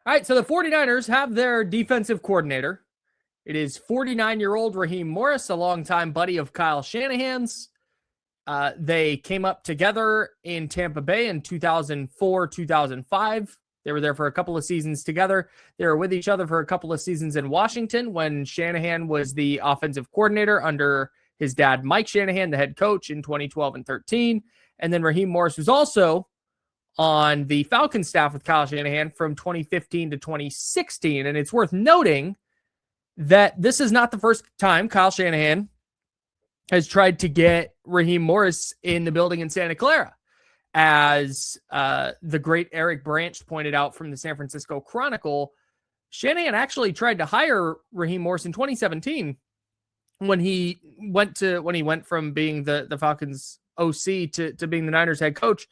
All right, so the 49ers have their defensive coordinator. It is 49-year-old Raheem Morris, a longtime buddy of Kyle Shanahan's. They came up together in Tampa Bay in 2004, 2005. They were there for a couple of seasons together. They were with each other for a couple of seasons in Washington when Shanahan was the offensive coordinator under his dad, Mike Shanahan, the head coach in 2012 and 13. And then Raheem Morris was also on the Falcons staff with Kyle Shanahan from 2015 to 2016. And it's worth noting that this is not the first time Kyle Shanahan has tried to get Raheem Morris in the building in Santa Clara. As the great Eric Branch pointed out from the San Francisco Chronicle, Shanahan actually tried to hire Raheem Morris in 2017 when he went from being the Falcons OC to being the Niners head coach.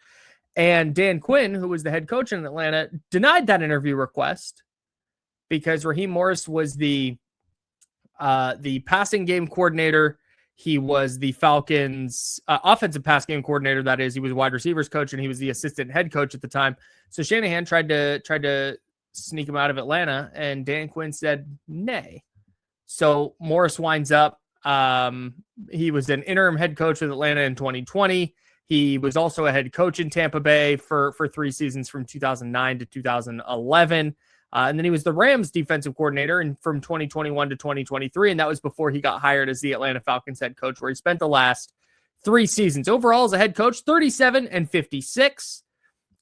And Dan Quinn, who was the head coach in Atlanta, denied that interview request because Raheem Morris was the passing game coordinator. He was the Falcons offensive pass game coordinator. That is, he was wide receivers coach and he was the assistant head coach at the time. So Shanahan tried to sneak him out of Atlanta, and Dan Quinn said nay. So Morris winds up. He was an interim head coach with Atlanta in 2020. He was also a head coach in Tampa Bay for 3 seasons from 2009 to 2011. And then he was the Rams defensive coordinator from 2021 to 2023. And that was before he got hired as the Atlanta Falcons head coach, where he spent the last 3 seasons. Overall, as a head coach, 37 and 56.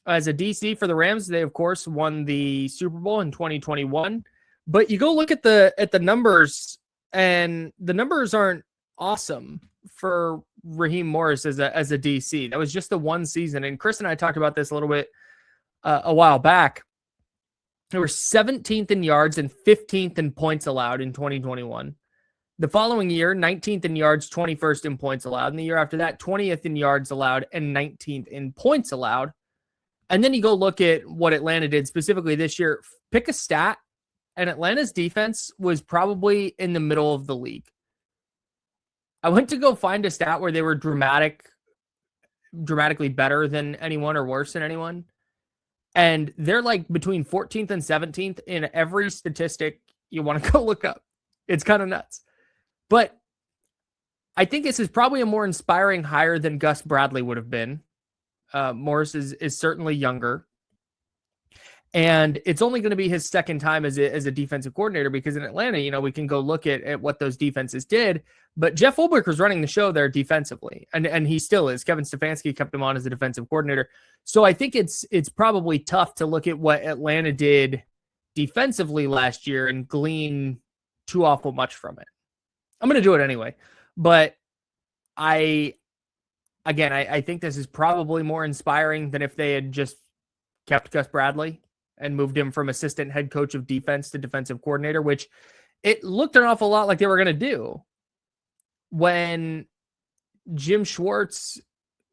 As a DC for the Rams, they, of course, won the Super Bowl in 2021. But you go look at the numbers, and the numbers aren't awesome for Raheem Morris as a DC. That was just the 1 season. And Chris and I talked about this a little bit a while back. They were 17th in yards and 15th in points allowed in 2021. The following year, 19th in yards, 21st in points allowed. And the year after that, 20th in yards allowed and 19th in points allowed. And then you go look at what Atlanta did specifically this year. Pick a stat, and Atlanta's defense was probably in the middle of the league. I went to go find a stat where they were dramatically better than anyone or worse than anyone. And they're like between 14th and 17th in every statistic you want to go look up. It's kind of nuts. But I think this is probably a more inspiring hire than Gus Bradley would have been. Morris is certainly younger. And it's only going to be his second time as a defensive coordinator, because in Atlanta, we can go look at what those defenses did. But Jeff Ulbrich was running the show there defensively, and he still is. Kevin Stefanski kept him on as a defensive coordinator. So I think it's probably tough to look at what Atlanta did defensively last year and glean too awful much from it. I'm going to do it anyway. But I think this is probably more inspiring than if they had just kept Gus Bradley and moved him from assistant head coach of defense to defensive coordinator, which it looked an awful lot like they were going to do when Jim Schwartz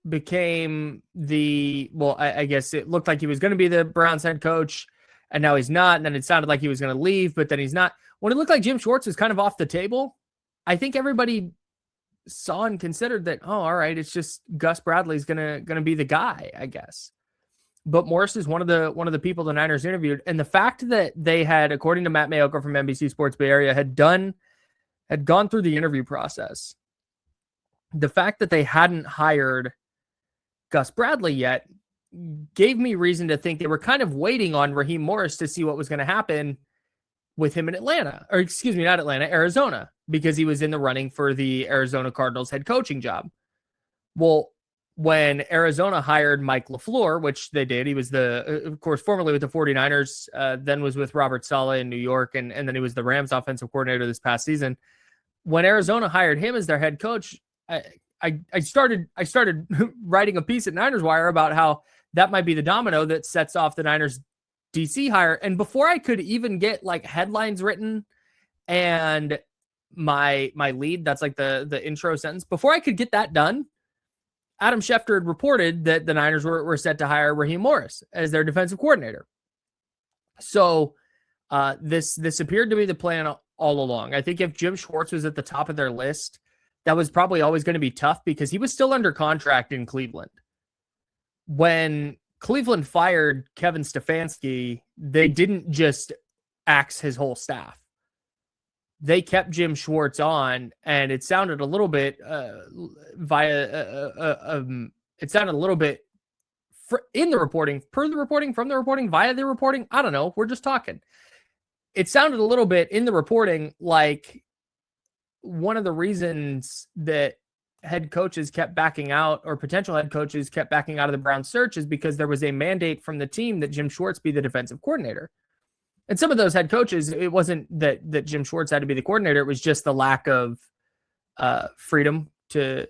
became I guess it looked like he was going to be the Browns head coach, and now he's not. And then it sounded like he was going to leave, but then he's not. When it looked like Jim Schwartz was kind of off the table, I think everybody saw and considered that, oh, all right, it's just Gus Bradley's going to be the guy, I guess. But Morris is one of the people the Niners interviewed. And the fact that they had, according to Matt Mayoka from NBC Sports Bay Area, had gone through the interview process, the fact that they hadn't hired Gus Bradley yet gave me reason to think they were kind of waiting on Raheem Morris to see what was going to happen with him in Atlanta, or excuse me, not Atlanta, Arizona, because he was in the running for the Arizona Cardinals head coaching job. Well, when Arizona hired Mike LaFleur, which they did, he was of course, formerly with the 49ers, then was with Robert Saleh in New York, and then he was the Rams offensive coordinator this past season. When Arizona hired him as their head coach, I started writing a piece at Niners Wire about how that might be the domino that sets off the Niners DC hire. And before I could even get like headlines written and my lead, that's like the intro sentence, before I could get that done, Adam Schefter had reported that the Niners were set to hire Raheem Morris as their defensive coordinator. So this appeared to be the plan all along. I think if Jim Schwartz was at the top of their list, that was probably always going to be tough because he was still under contract in Cleveland when Cleveland fired Kevin Stefanski, they didn't just axe his whole staff. They kept Jim Schwartz on, and it sounded a little bit it sounded a little bit in the reporting, per the reporting, from the reporting, via the reporting. I don't know. We're just talking. It sounded a little bit in the reporting like one of the reasons that head coaches kept backing out, or potential head coaches kept backing out of the Browns search, is because there was a mandate from the team that Jim Schwartz be the defensive coordinator. And some of those head coaches, it wasn't that Jim Schwartz had to be the coordinator. It was just the lack of freedom to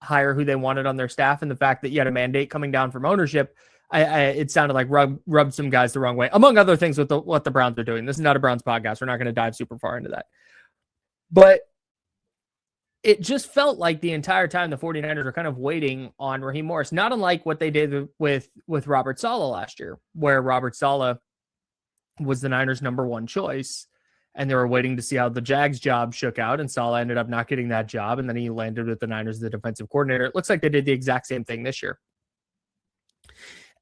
hire who they wanted on their staff, and the fact that you had a mandate coming down from ownership. It sounded like rubbed some guys the wrong way, among other things with what the Browns are doing. This is not a Browns podcast. We're not going to dive super far into that. But it just felt like the entire time the 49ers were kind of waiting on Raheem Morris, not unlike what they did with Robert Saleh last year, where Robert Saleh was the Niners' number one choice, and they were waiting to see how the Jags job shook out, and Saleh ended up not getting that job, and then he landed with the Niners as the defensive coordinator. It looks like they did the exact same thing this year.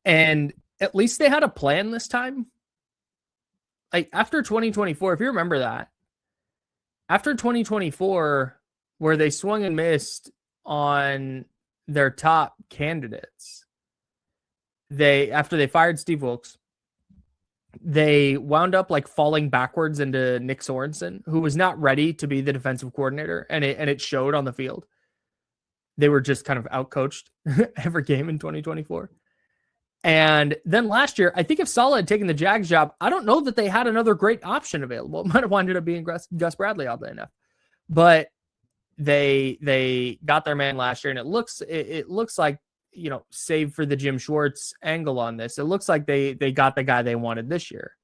And at least they had a plan this time. Like after 2024, if you remember that, after 2024, where they swung and missed on their top candidates, after they fired Steve Wilkes, they wound up like falling backwards into Nick Sorensen, who was not ready to be the defensive coordinator, and it showed on the field. They were just kind of outcoached every game in 2024. And then last year, I think if Saleh had taken the Jags job, I don't know that they had another great option available. It might have winded up being Gus Bradley, oddly enough. But they got their man last year, and it looks like, you know, save for the Jim Schwartz angle on this, it looks like they got the guy they wanted this year.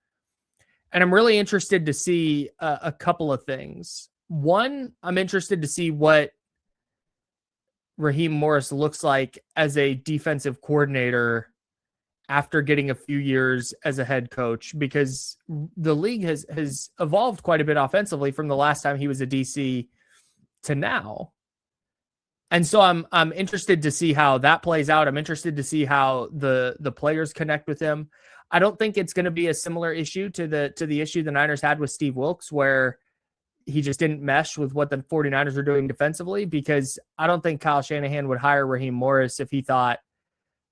And I'm really interested to see a couple of things. One, I'm interested to see what Raheem Morris looks like as a defensive coordinator after getting a few years as a head coach, because the league has evolved quite a bit offensively from the last time he was a DC to now. And so I'm interested to see how that plays out. I'm interested to see how the players connect with him. I don't think it's going to be a similar issue to the issue the Niners had with Steve Wilkes, where he just didn't mesh with what the 49ers are doing defensively, because I don't think Kyle Shanahan would hire Raheem Morris if he thought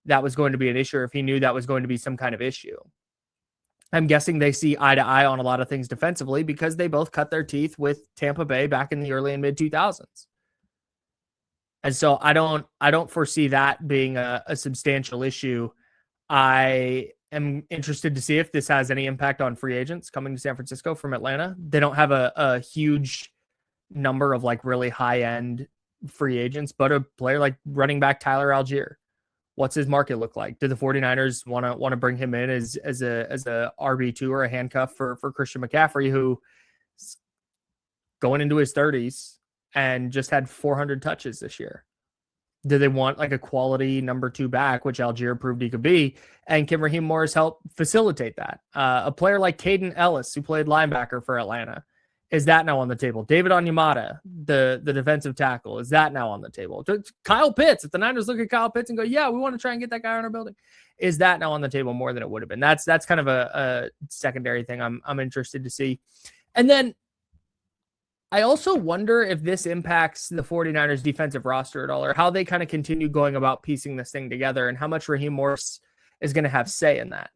that was going to be an issue, or if he knew that was going to be some kind of issue. I'm guessing they see eye to eye on a lot of things defensively, because they both cut their teeth with Tampa Bay back in the early and mid 2000s. And so I don't foresee that being a substantial issue. I am interested to see if this has any impact on free agents coming to San Francisco from Atlanta. They don't have a huge number of like really high end free agents, but a player like running back Tyler Algier, what's his market look like? Do the 49ers want to bring him in as a RB2 or a handcuff for Christian McCaffrey, who going into his 30s and just had 400 touches this year? Do they want like a quality number 2 back, which Algier proved he could be? And can Raheem Morris help facilitate that? A player like Caden Ellis, who played linebacker for Atlanta, is that now on the table? David Onyemata, the defensive tackle, is that now on the table? Kyle Pitts, if the Niners look at Kyle Pitts and go, yeah, we want to try and get that guy on our building, is that now on the table more than it would have been? That's kind of a secondary thing I'm interested to see. And then I also wonder if this impacts the 49ers defensive roster at all, or how they kind of continue going about piecing this thing together, and how much Raheem Morris is going to have say in that.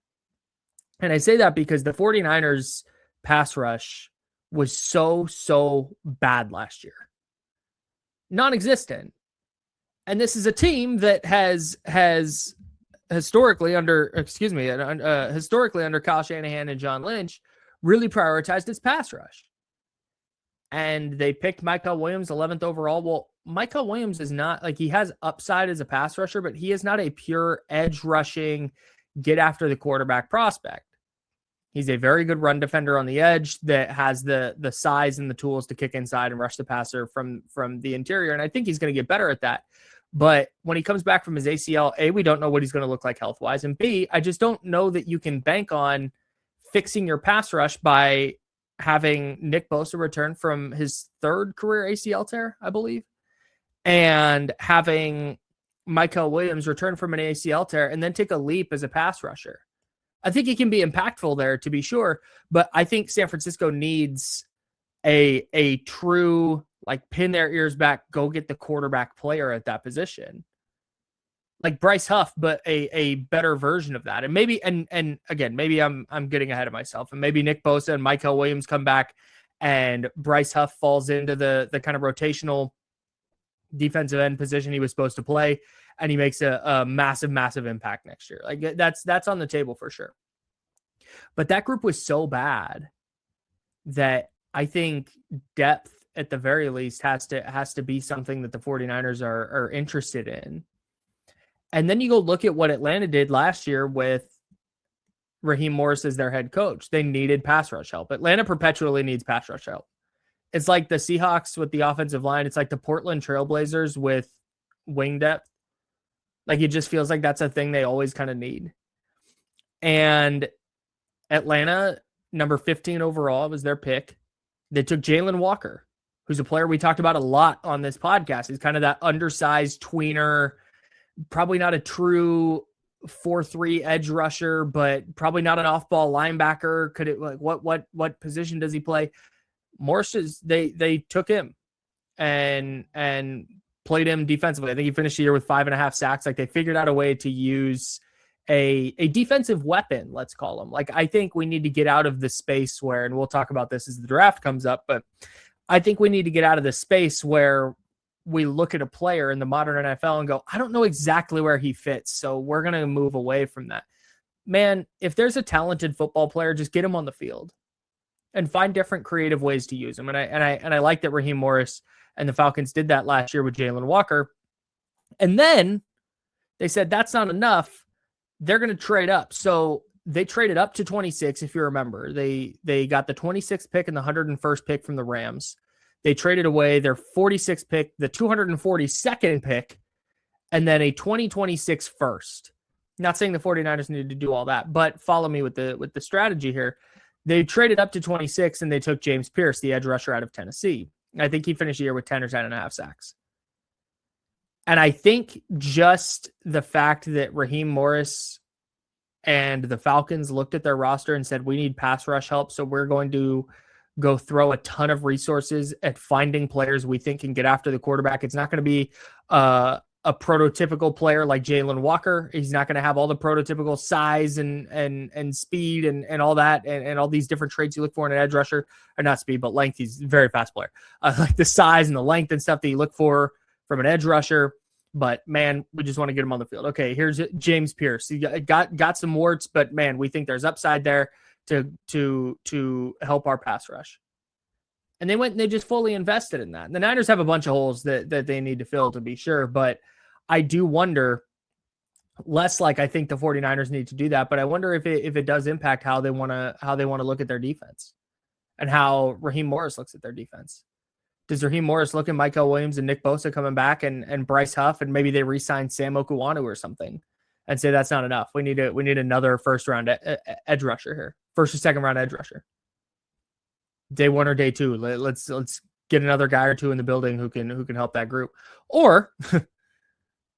And I say that because the 49ers pass rush was so bad last year. Non-existent. And this is a team that has historically under Kyle Shanahan and John Lynch really prioritized its pass rush. And they picked Michael Williams 11th overall. Well, Michael Williams is not like, he has upside as a pass rusher, but he is not a pure edge rushing, get after the quarterback prospect. He's a very good run defender on the edge that has the size and the tools to kick inside and rush the passer from the interior. And I think he's going to get better at that. But when he comes back from his ACL, A, we don't know what he's going to look like health-wise. And B, I just don't know that you can bank on fixing your pass rush by having Nick Bosa return from his 3rd career ACL tear, I believe, and having Michael Williams return from an ACL tear and then take a leap as a pass rusher. I think he can be impactful there, to be sure, but I think San Francisco needs a true, like, pin their ears back, go get the quarterback player at that position. Like Bryce Huff, but a better version of that. And maybe, and again, maybe I'm getting ahead of myself, and maybe Nick Bosa and Michael Williams come back and Bryce Huff falls into the kind of rotational defensive end position he was supposed to play, and he makes a massive impact next year. Like that's on the table for sure. But that group was so bad that I think depth at the very least has to be something that the 49ers are interested in. And then you go look at what Atlanta did last year with Raheem Morris as their head coach. They needed pass rush help. Atlanta perpetually needs pass rush help. It's like the Seahawks with the offensive line. It's like the Portland Trailblazers with wing depth. Like, it just feels like that's a thing they always kind of need. And Atlanta, number 15 overall, was their pick. They took Jalen Walker, who's a player we talked about a lot on this podcast. He's kind of that undersized tweener, probably not a true 4-3 edge rusher, but probably not an off-ball linebacker. Could it, like, what position does he play? Morris they took him and played him defensively. I think he finished the year with 5.5 sacks. Like, they figured out a way to use a defensive weapon, let's call him. Like, I think we need to get out of the space where, and we'll talk about this as the draft comes up, but I think we need to get out of the space where we look at a player in the modern NFL and go, I don't know exactly where he fits, so we're going to move away from that. Man, if there's a talented football player, just get him on the field and find different creative ways to use him. And I like that Raheem Morris and the Falcons did that last year with Jalen Walker. And then they said that's not enough. They're going to trade up. So they traded up to 26, if you remember. They got the 26th pick and the 101st pick from the Rams. They traded away their 46th pick, the 242nd pick, and then a 2026 first. Not saying the 49ers needed to do all that, but follow me with the strategy here. They traded up to 26 and they took James Pierce, the edge rusher out of Tennessee. I think he finished the year with 10 or 10.5 sacks. And I think just the fact that Raheem Morris and the Falcons looked at their roster and said, we need pass rush help, so we're going to go throw a ton of resources at finding players we think can get after the quarterback. It's not going to be a prototypical player like Jalen Walker. He's not going to have all the prototypical size and speed and all that and all these different traits you look for in an edge rusher, or not speed, but length. He's a very fast player. Like the size and the length and stuff that you look for from an edge rusher. But man, we just want to get him on the field. Okay, here's James Pierce. He got some warts, but man, we think there's upside there to help our pass rush. And they went and they just fully invested in that. The Niners have a bunch of holes that they need to fill, to be sure. But I do wonder, less like I think the 49ers need to do that, but I wonder if it does impact how they want to look at their defense and how Raheem Morris looks at their defense. Does Raheem Morris look at Michael Williams and Nick Bosa coming back and Bryce Huff, and maybe they re-sign Sam Okuwanu or something and say that's not enough? We need another first round edge rusher here, first or second round edge rusher. Day one or day two, let's get another guy or two in the building who can help that group. Or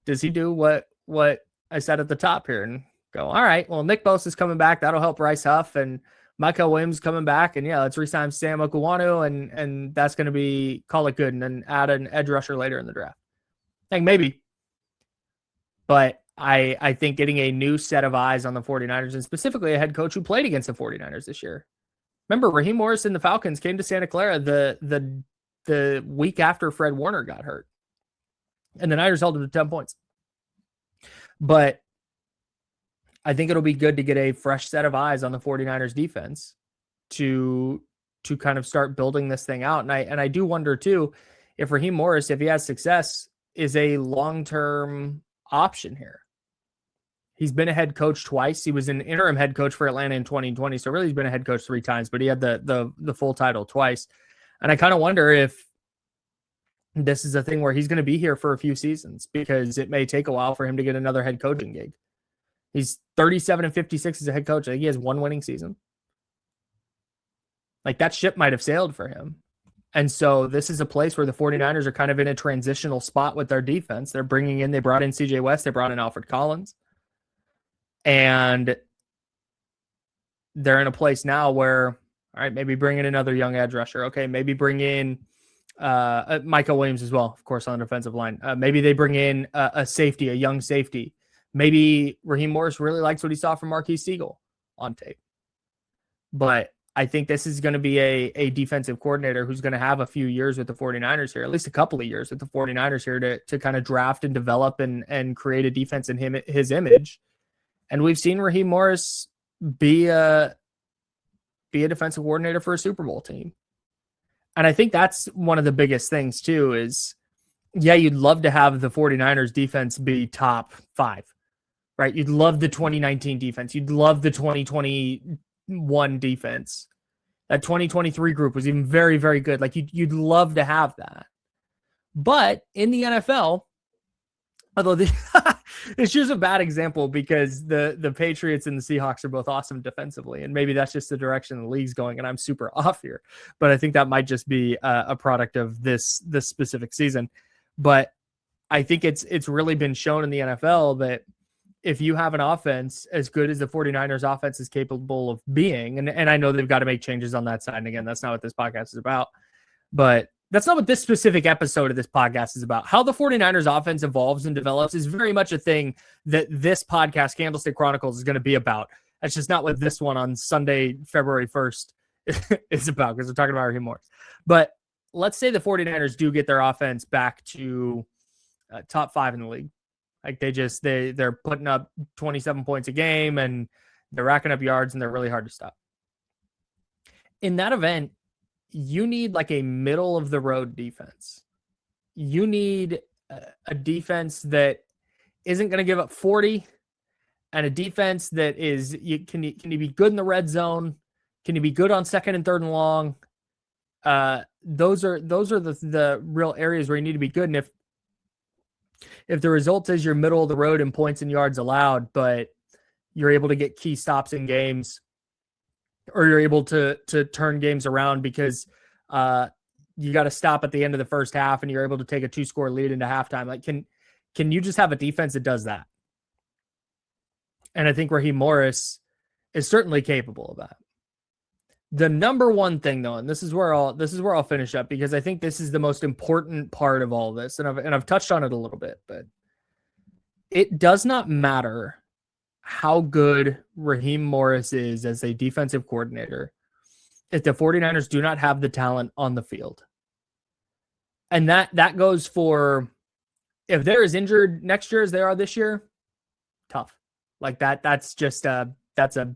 does he do what I said at the top here and go, all right, well, Nick Bosa is coming back, that'll help Bryce Huff, and Michael Williams coming back, and yeah, let's re-sign Sam Okuwanu, and that's going to be, call it good, and then add an edge rusher later in the draft. I think maybe, but I think getting a new set of eyes on the 49ers, and specifically a head coach who played against the 49ers this year. Remember, Raheem Morris and the Falcons came to Santa Clara the week after Fred Warner got hurt, and the Niners held him to 10 points. But I think it'll be good to get a fresh set of eyes on the 49ers defense to kind of start building this thing out. And I do wonder too, if Raheem Morris, if he has success, is a long-term option here. He's been a head coach twice. He was an interim head coach for Atlanta in 2020. So really he's been a head coach 3 times, but he had the full title twice. And I kind of wonder if this is a thing where he's going to be here for a few seasons, because it may take a while for him to get another head coaching gig. He's 37-56 as a head coach. I think he has 1 winning season. Like, that ship might have sailed for him. And so this is a place where the 49ers are kind of in a transitional spot with their defense. They brought in CJ West, they brought in Alfred Collins. And they're in a place now where, all right, maybe bring in another young edge rusher. Okay, maybe bring in Michael Williams as well, of course, on the defensive line. Maybe they bring in a safety, a young safety. Maybe Raheem Morris really likes what he saw from Marquise Siegel on tape. But I think this is going to be a defensive coordinator who's going to have a few years with the 49ers here, at least a couple of years with the 49ers here to kind of draft and develop and create a defense in his image. And we've seen Raheem Morris be a defensive coordinator for a Super Bowl team. And I think that's one of the biggest things too is, yeah, you'd love to have the 49ers defense be top 5, right? You'd love the 2019 defense. You'd love the 2021 defense. That 2023 group was even very, very good. Like you'd love to have that. But in the NFL, although it's just a bad example because the Patriots and the Seahawks are both awesome defensively, and maybe that's just the direction the league's going, and I'm super off here. But I think that might just be a product of this specific season. But I think it's really been shown in the NFL that if you have an offense as good as the 49ers offense is capable of being, and I know they've got to make changes on that side, and again, that's not what this podcast is about, but that's not what this specific episode of this podcast is about. How the 49ers offense evolves and develops is very much a thing that this podcast, Candlestick Chronicles, is going to be about. That's just not what this one on Sunday, February 1st is about, because we're talking about Raheem Morris. But let's say the 49ers do get their offense back to top 5 in the league. Like they're putting up 27 points a game and they're racking up yards and they're really hard to stop. In that event, you need like a middle of the road defense. You need a defense that isn't going to give up 40, and a defense that is, can you be good in the red zone? Can you be good on second and third and long? Those are the real areas where you need to be good. And if the result is you're middle of the road in points and yards allowed, but you're able to get key stops in games, or you're able to turn games around because you got to stop at the end of the first half and you're able to take a 2-score lead into halftime. Like, can you just have a defense that does that? And I think Raheem Morris is certainly capable of that. The number one thing, though, and this is where I'll finish up, because I think this is the most important part of all this, and I've touched on it a little bit, but it does not matter how good Raheem Morris is as a defensive coordinator if the 49ers do not have the talent on the field. And that goes for, if they're as injured next year as they are this year, tough. Like that's just that's a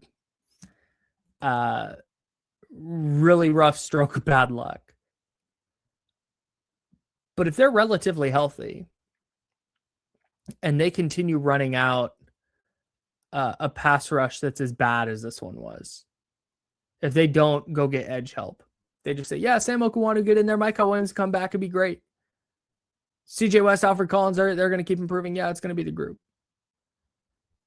really rough stroke of bad luck. But if they're relatively healthy and they continue running out a pass rush that's as bad as this one was, if they don't go get edge help, they just say, yeah, Sam Okuwanu get in there, Michael Williams come back, it'd be great. CJ West, Alfred Collins, they're going to keep improving. Yeah, it's going to be the group.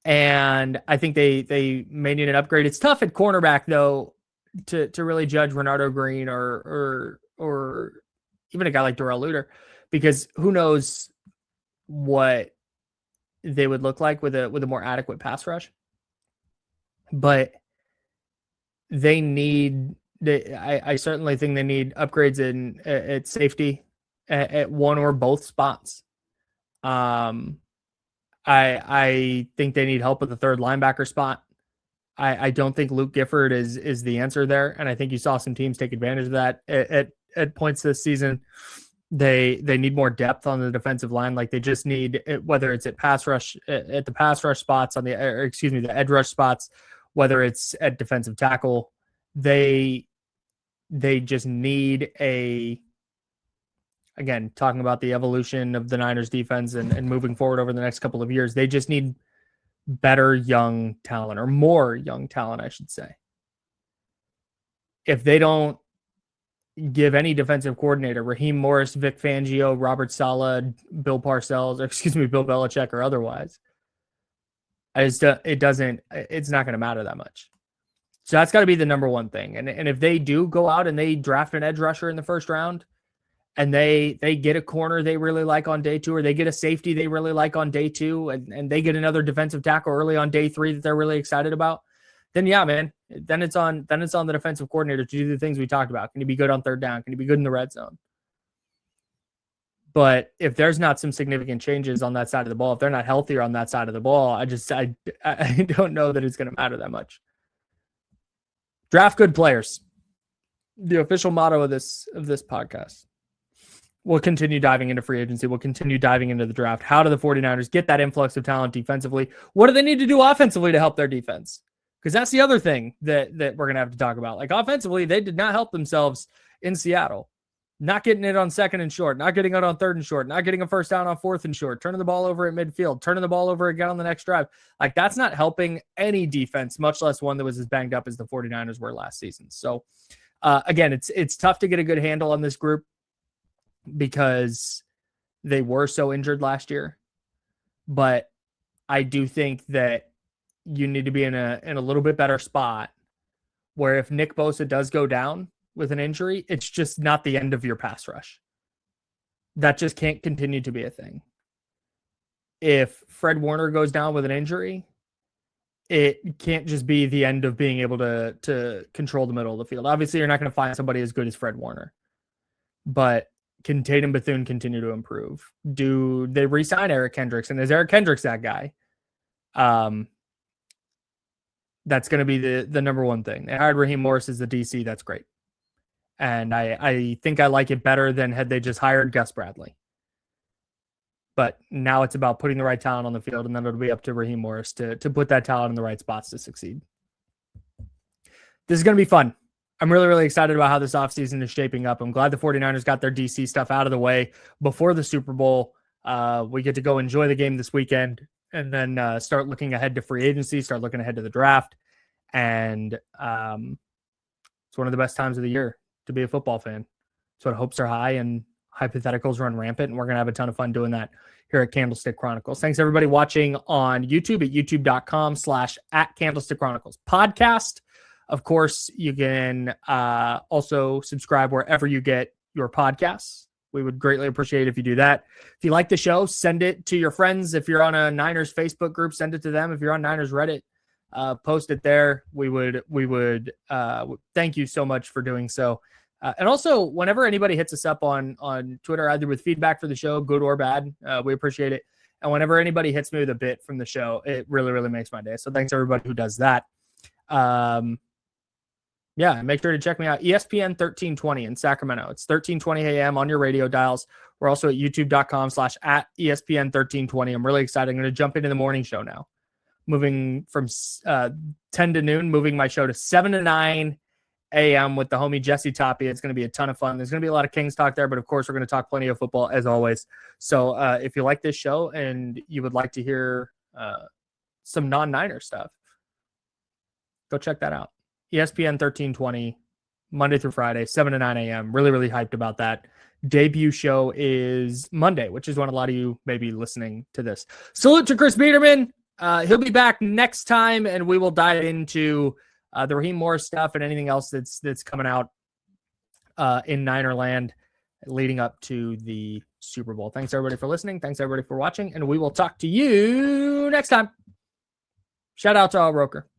And I think they may need an upgrade. It's tough at cornerback, though, to really judge Renardo Green or even a guy like Darrell Luter, because who knows what they would look like with a more adequate pass rush. But I certainly think they need upgrades at safety at one or both spots. I think they need help with the third linebacker spot. I don't think Luke Gifford is the answer there, and I think you saw some teams take advantage of that at points this season. They need more depth on the defensive line. Like, they just need, whether it's at pass rush, at the pass rush spots the edge rush spots, whether it's at defensive tackle, they just need again, talking about the evolution of the Niners defense and moving forward over the next couple of years, they just need better young talent, or more young talent, I should say. If they don't give any defensive coordinator, Raheem Morris, Vic Fangio, Robert Saleh, Bill Belichick, or otherwise, it's not going to matter that much. So that's got to be the number one thing. And if they do go out and they draft an edge rusher in the first round, and they get a corner they really like on day 2, or they get a safety they really like on day 2, and they get another defensive tackle early on day 3 that they're really excited about, then yeah, man, then it's on the defensive coordinator to do the things we talked about. Can he be good on third down? Can he be good in the red zone? But if there's not some significant changes on that side of the ball, if they're not healthier on that side of the ball, I don't know that it's going to matter that much. Draft good players. The official motto of this podcast. We'll continue diving into free agency. We'll continue diving into the draft. How do the 49ers get that influx of talent defensively? What do they need to do offensively to help their defense? Because that's the other thing that we're going to have to talk about. Like, offensively, they did not help themselves in Seattle. Not getting it on second and short, not getting it on third and short, not getting a first down on fourth and short, turning the ball over at midfield, turning the ball over again on the next drive. Like, that's not helping any defense, much less one that was as banged up as the 49ers were last season. So, again, it's tough to get a good handle on this group, because they were so injured last year. But I do think that you need to be in a little bit better spot where if Nick Bosa does go down with an injury, it's just not the end of your pass rush. That just can't continue to be a thing. If Fred Warner goes down with an injury, it can't just be the end of being able to control the middle of the field. Obviously, you're not going to find somebody as good as Fred Warner, but can Tatum Bethune continue to improve? Do they re-sign Eric Kendricks? And is Eric Kendricks that guy? That's going to be the number one thing. They hired Raheem Morris as the DC. That's great. And I think I like it better than had they just hired Gus Bradley. But now it's about putting the right talent on the field, and then it'll be up to Raheem Morris to put that talent in the right spots to succeed. This is going to be fun. I'm really, really excited about how this offseason is shaping up. I'm glad the 49ers got their DC stuff out of the way before the Super Bowl. We get to go enjoy the game this weekend, and then start looking ahead to free agency, start looking ahead to the draft. And it's one of the best times of the year to be a football fan. So hopes are high and hypotheticals run rampant, and we're going to have a ton of fun doing that here at Candlestick Chronicles. Thanks everybody watching on YouTube at youtube.com/@Candlestick Chronicles podcast. Of course, you can also subscribe wherever you get your podcasts. We would greatly appreciate if you do that. If you like the show, send it to your friends. If you're on a Niners Facebook group, send it to them. If you're on Niners Reddit, post it there. We would thank you so much for doing so. And also, whenever anybody hits us up on Twitter, either with feedback for the show, good or bad, we appreciate it. And whenever anybody hits me with a bit from the show, it really, really makes my day. So thanks everybody who does that. Yeah, make sure to check me out. ESPN 1320 in Sacramento. It's 1320 a.m. on your radio dials. We're also at youtube.com/@ESPN 1320. I'm really excited. I'm going to jump into the morning show now. Moving from 10 to noon, moving my show to 7 to 9 a.m. with the homie Jesse Tapia. It's going to be a ton of fun. There's going to be a lot of Kings talk there, but of course, we're going to talk plenty of football as always. So if you like this show and you would like to hear some non-Niner stuff, go check that out. ESPN 1320, Monday through Friday, 7 to 9 a.m. Really, really hyped about that. Debut show is Monday, which is when a lot of you may be listening to this. Salute to Chris Biederman. He'll be back next time, and we will dive into the Raheem Morris stuff and anything else that's coming out in Niner land leading up to the Super Bowl. Thanks, everybody, for listening. Thanks, everybody, for watching, and we will talk to you next time. Shout out to Al Roker.